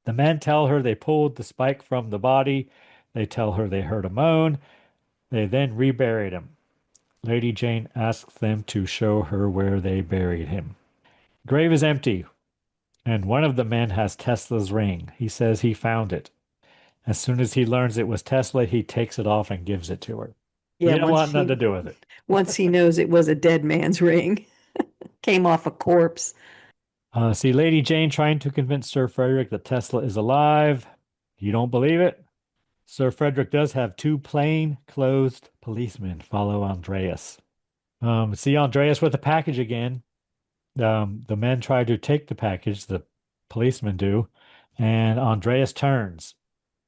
The men tell her they pulled the spike from the body. They tell her they heard a moan. They then reburied him. Lady Jane asks them to show her where they buried him. Grave is empty, and one of the men has Tesla's ring. He says he found it. As soon as he learns it was Tesla, he takes it off and gives it to her. He Yeah, didn't want nothing to do with it. once he knows it was a dead man's ring, came off a corpse. See Lady Jane trying to convince Sir Frederick that Tesla is alive. You don't believe it? Sir Frederick does have two plain-clothed policemen follow Andreas. See Andreas with the package again. The men try to take the package, the policemen do, and Andreas turns.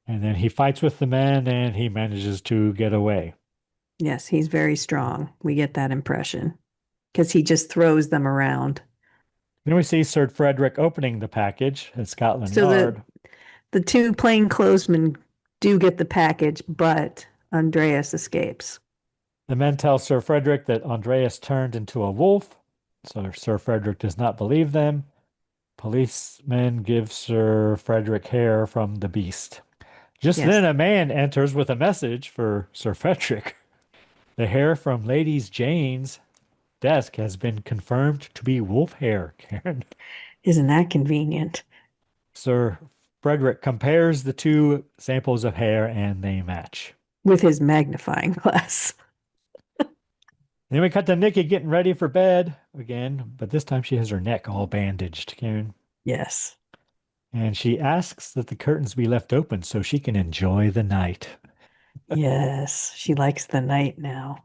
And then he fights with the men and he manages to get away. Yes, he's very strong. We get that impression because he just throws them around. Then we see Sir Frederick opening the package at Scotland So Yard. the two plainclothesmen do get the package, but Andreas escapes. The men tell Sir Frederick that Andreas turned into a wolf, so Sir Frederick does not believe them. Policemen give Sir Frederick hair from the beast. Just Yes. then a man enters with a message for Sir Frederick. The hair from Lady Jane's desk has been confirmed to be wolf hair, Karen. Isn't that convenient? Sir Frederick compares the two samples of hair and they match. With his magnifying glass. Then we cut to Nikki getting ready for bed again, but this time she has her neck all bandaged, Karen. Yes. And she asks that the curtains be left open so she can enjoy the night. Yes, she likes the night now.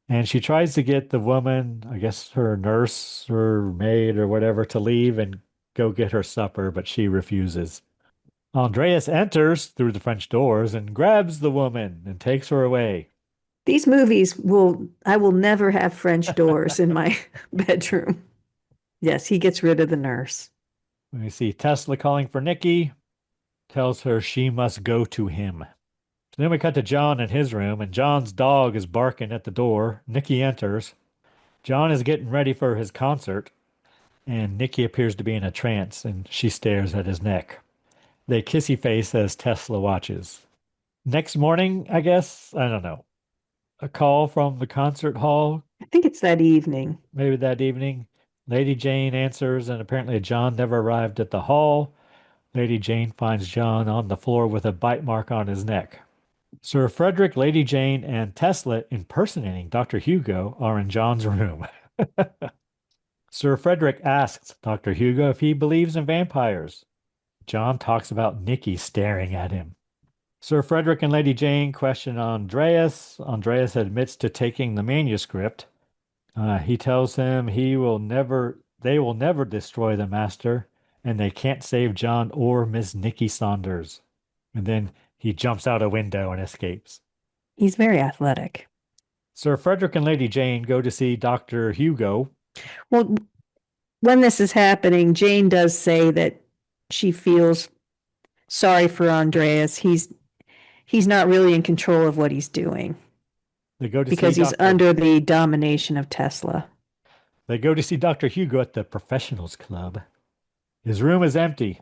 And she tries to get the woman, I guess her nurse or maid or whatever, to leave and go get her supper, but she refuses. Andreas enters through the French doors and grabs the woman and takes her away. These movies I will never have French doors in my bedroom. Yes, he gets rid of the nurse. We see Tesla calling for Nikki, tells her she must go to him. So then we cut to John in his room, and John's dog is barking at the door. Nikki enters. John is getting ready for his concert, and Nikki appears to be in a trance, and she stares at his neck. They kissy face as Tesla watches. Next morning, I guess, I don't know, a call from the concert hall, I think it's that evening. maybe that evening. Lady Jane answers, and apparently John never arrived at the hall. Lady Jane finds John on the floor with a bite mark on his neck. Sir Frederick, Lady Jane, and Tesla impersonating Dr. Hugo are in John's room. Sir Frederick asks Dr. Hugo if he believes in vampires. John talks about Nikki staring at him. Sir Frederick and Lady Jane question Andreas. Andreas admits to taking the manuscript. He tells him they will never destroy the master, and they can't save John or Miss Nikki Saunders. And then he jumps out a window and escapes. He's very athletic. Sir Frederick and Lady Jane go to see Dr. Hugo. Well, when this is happening, Jane does say that she feels sorry for Andreas. He's not really in control of what he's doing They go to because see he's under the domination of Tesla. They go to see Dr. Hugo at the Professionals Club. His room is empty.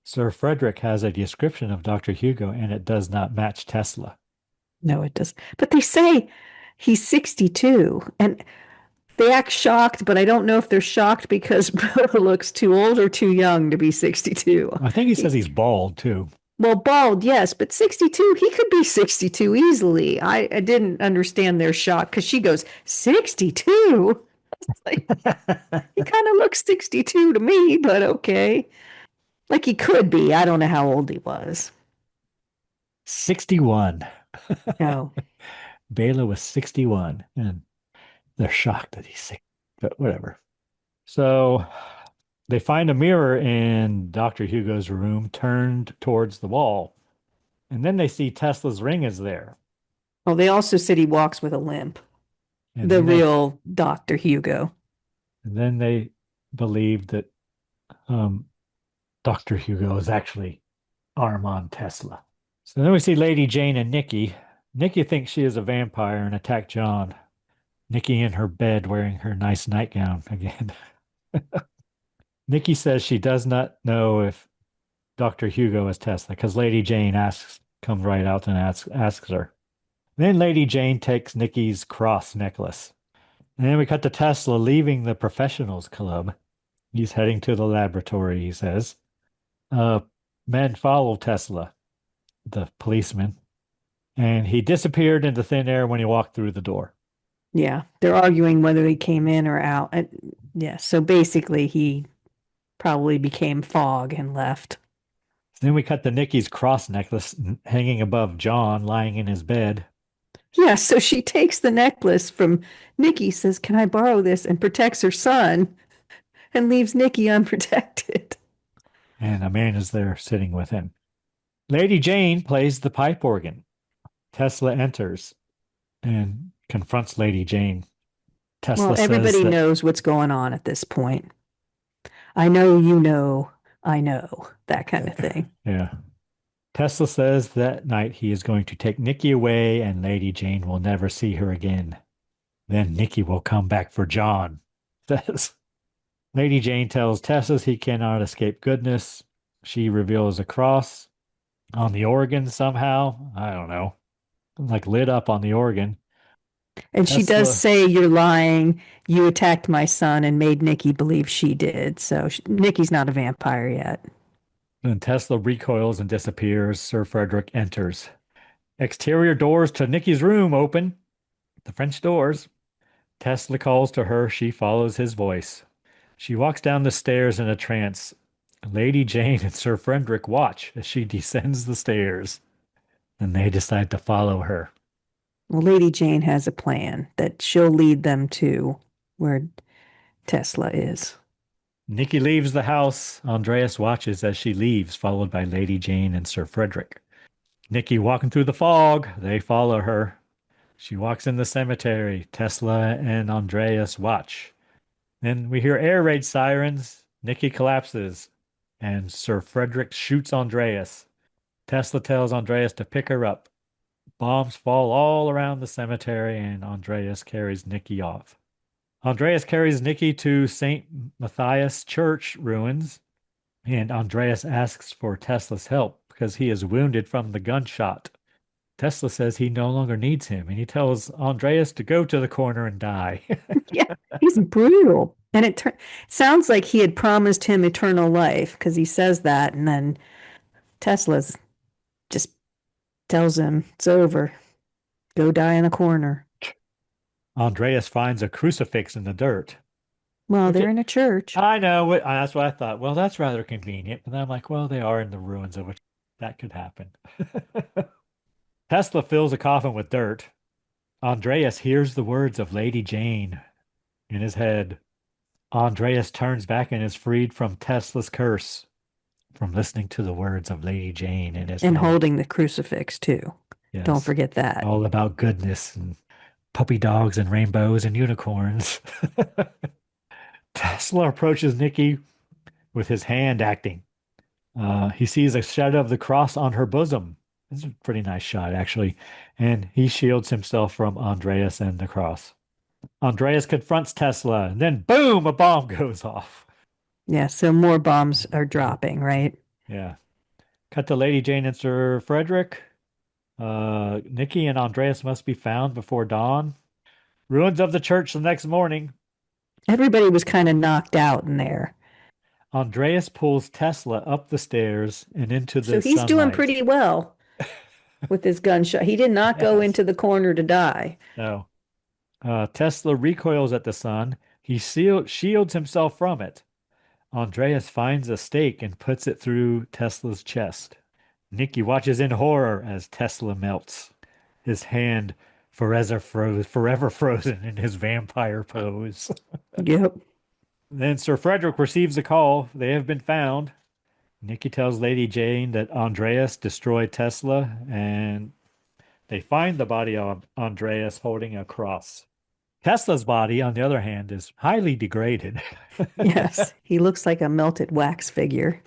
Sir Frederick has a description of Dr. Hugo, and it does not match Tesla. No, it does. But they say he's 62, and they act shocked, but I don't know if they're shocked because Bela looks too old or too young to be 62. I think he says he's bald, too. Well, bald, yes, but 62, he could be 62 easily. I didn't understand their shock because she goes, 62? Like, he kind of looks 62 to me, but okay. Like he could be. I don't know how old he was. 61. No. Bela was 61, and they're shocked that he's sick, but whatever. So they find a mirror in Dr. Hugo's room turned towards the wall, and then they see Tesla's ring is there. Oh, they also said he walks with a limp. And The then they- real Dr. Hugo. and then they believe that Dr. Hugo is actually Armand Tesla. So then we see Lady Jane and Nikki. Nikki thinks she is a vampire and attacked John. Nikki in her bed wearing her nice nightgown again. Nikki says she does not know if Dr. Hugo is Tesla because Lady Jane comes right out and asks her. Then Lady Jane takes Nikki's cross necklace. And then we cut to Tesla leaving the Professionals Club. He's heading to the laboratory, he says. Men follow Tesla. the policeman, and he disappeared into thin air when he walked through the door. Yeah, they're arguing whether he came in or out. Yeah, so basically he probably became fog and left. Then we cut to Nikki's cross necklace hanging above John, lying in his bed. Yeah, so she takes the necklace from Nikki, says, "Can I borrow this?" and protects her son and leaves Nikki unprotected. And a man is there sitting with him. Lady Jane plays the pipe organ. Tesla enters and confronts Lady Jane. Tesla Well, says everybody that, knows what's going on at this point. I know, you know, I know, that kind of thing. yeah. Tesla says that night he is going to take Nikki away and Lady Jane will never see her again. Then Nikki will come back for John, says. Lady Jane tells Tesla he cannot escape goodness. She reveals a cross on the organ somehow. I don't know. Like lit up on the organ. And she does say, "You're lying. You attacked my son and made Nikki believe she did." So Nikki's not a vampire yet. Then Tesla recoils and disappears. Sir Frederick enters. Exterior doors to Nikki's room open. The French doors. Tesla calls to her. She follows his voice. She walks down the stairs in a trance. Lady Jane and Sir Frederick watch as she descends the stairs. And they decide to follow her. Well, Lady Jane has a plan that she'll lead them to where Tesla is. Nikki leaves the house. Andreas watches as she leaves, followed by Lady Jane and Sir Frederick. Nikki walking through the fog. They follow her. She walks in the cemetery. Tesla and Andreas watch. Then we hear air raid sirens. Nikki collapses, and Sir Frederick shoots Andreas. Tesla tells Andreas to pick her up. Bombs fall all around the cemetery, and Andreas carries Nikki off. Andreas carries Nikki to St. Matthias Church ruins, and Andreas asks for Tesla's help because he is wounded from the gunshot. Tesla says he no longer needs him, and he tells Andreas to go to the corner and die. Yeah, he's brutal. And it sounds like he had promised him eternal life because he says that, and then Tesla's just tells him it's over. Go die in a corner. Andreas finds a crucifix in the dirt. Well, they're in a church. I know. That's what I thought. Well, that's rather convenient. But then I'm like, well, they are in the ruins of which that could happen. Tesla fills a coffin with dirt. Andreas hears the words of Lady Jane in his head. Andreas turns back and is freed from Tesla's curse from listening to the words of Lady Jane in his And head. holding the crucifix, too. Yes. Don't forget that. All about goodness and puppy dogs and rainbows and unicorns. Tesla approaches Nikki with his hand acting. He sees a shadow of the cross on her bosom. It's a pretty nice shot, actually. And he shields himself from Andreas and the cross. Andreas confronts Tesla, and then boom, a bomb goes off. Yeah, so more bombs are dropping, right? Yeah. Cut to Lady Jane and Sir Frederick. Nikki and Andreas must be found before dawn. Ruins of the church the next morning. Everybody was kind of knocked out in there. Andreas pulls Tesla up the stairs and into the So he's sunlight. doing pretty well with his gunshot. He did not go into the corner to die. No. Tesla recoils at the sun. He shields himself from it. Andreas finds a stake and puts it through Tesla's chest. Nikki watches in horror as Tesla melts. His hand forever frozen in his vampire pose. Yep. Then Sir Frederick receives a call. They have been found. Nikki tells Lady Jane that Andreas destroyed Tesla, and they find the body of Andreas holding a cross. Tesla's body, on the other hand, is highly degraded. Yes, he looks like a melted wax figure.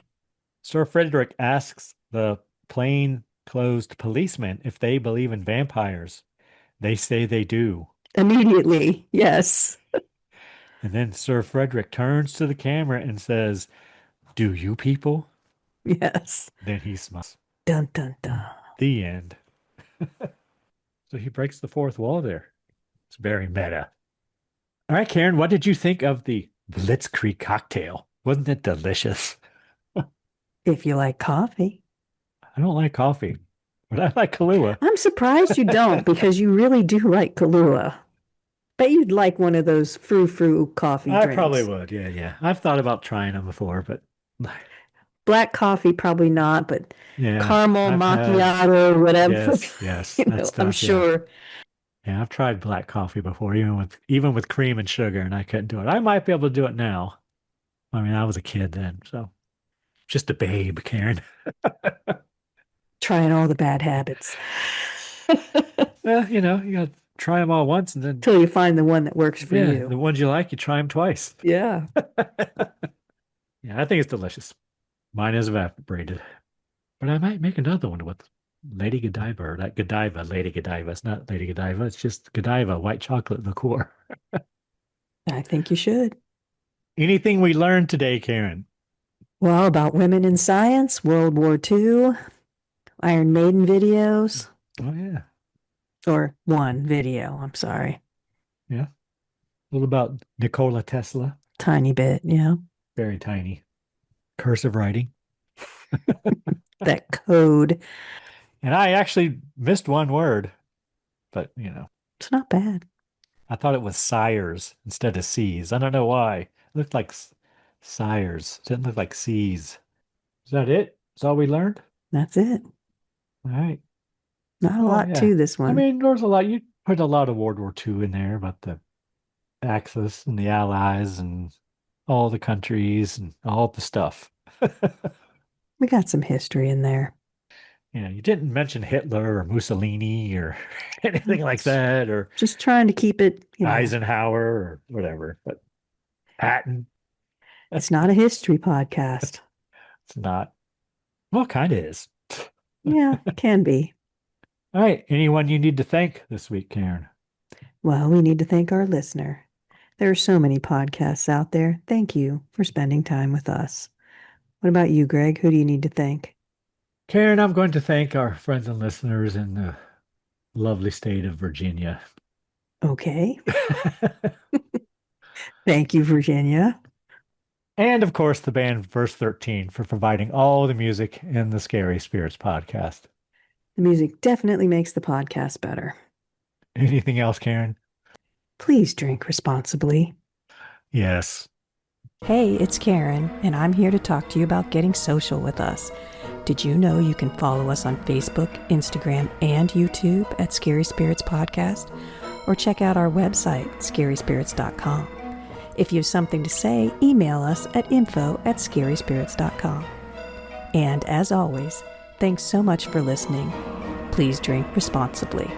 Sir Frederick asks the plain-clothes policemen if they believe in vampires. They say they do. Immediately, yes. And then Sir Frederick turns to the camera and says, "Do you people?" Yes. Then he smiles. Dun, dun, dun. The end. So he breaks the fourth wall there. It's very meta. All right, Karen, what did you think of the Blitzkrieg cocktail? Wasn't it delicious? If you like coffee. I don't like coffee. But I like Kahlua. I'm surprised you don't because you really do like Kahlua. Bet you'd like one of those frou-frou coffee I drinks. probably would. Yeah, yeah. I've thought about trying them before, but Black coffee, probably not, but yeah, caramel I've had macchiato, whatever. yes, You that know, stuff. I'm Yeah. sure. Yeah, I've tried black coffee before, even with cream and sugar, and I couldn't do it. I might be able to do it now. I mean, I was a kid then, so just a babe, Karen. Trying all the bad habits. Well, you got to try them all once, and then Till you find the one that works for yeah, you. the ones you like, you try them twice. Yeah. Yeah, I think it's delicious. Mine is evaporated, but I might make another one with Lady Godiva or that Godiva, Lady Godiva. It's not Lady Godiva. It's just Godiva white chocolate liqueur. I think you should. Anything we learned today, Karen? Well, about women in science, World War II, Iron Maiden videos, Oh yeah, or one video, I'm sorry. yeah. A little about Nikola Tesla. Tiny bit, yeah. Very tiny. Cursive writing. That code. And I actually missed one word, but It's not bad. I thought it was sires instead of C's. I don't know why. It looked like sires. It didn't look like C's. Is that it? Is all we learned? That's it. All right. Not a Well, lot yeah. to this I one. mean, there's a lot. You put a lot of World War II in there about the Axis and the Allies and all the countries and all the stuff. We got some history in there. You didn't mention Hitler or Mussolini or anything like that, or Just trying to keep it, Eisenhower or whatever. But Patton, it's not a history podcast. it's not. Well, kind of is. Yeah, it can be. All right. Anyone you need to thank this week, Karen? Well, we need to thank our listener. There are so many podcasts out there. Thank you for spending time with us. What about you, Greg? Who do you need to thank? Karen, I'm going to thank our friends and listeners in the lovely state of Virginia. Okay. Thank you, Virginia. And of course, the band Verse 13 for providing all the music in the Scary Spirits podcast. The music definitely makes the podcast better. Anything else, Karen? Please drink responsibly. Yes. Hey, it's Karen, and I'm here to talk to you about getting social with us. Did you know you can follow us on Facebook, Instagram, and YouTube at Scary Spirits Podcast? Or check out our website, scaryspirits.com. If you have something to say, email us at info@scaryspirits.com. And as always, thanks so much for listening. Please drink responsibly.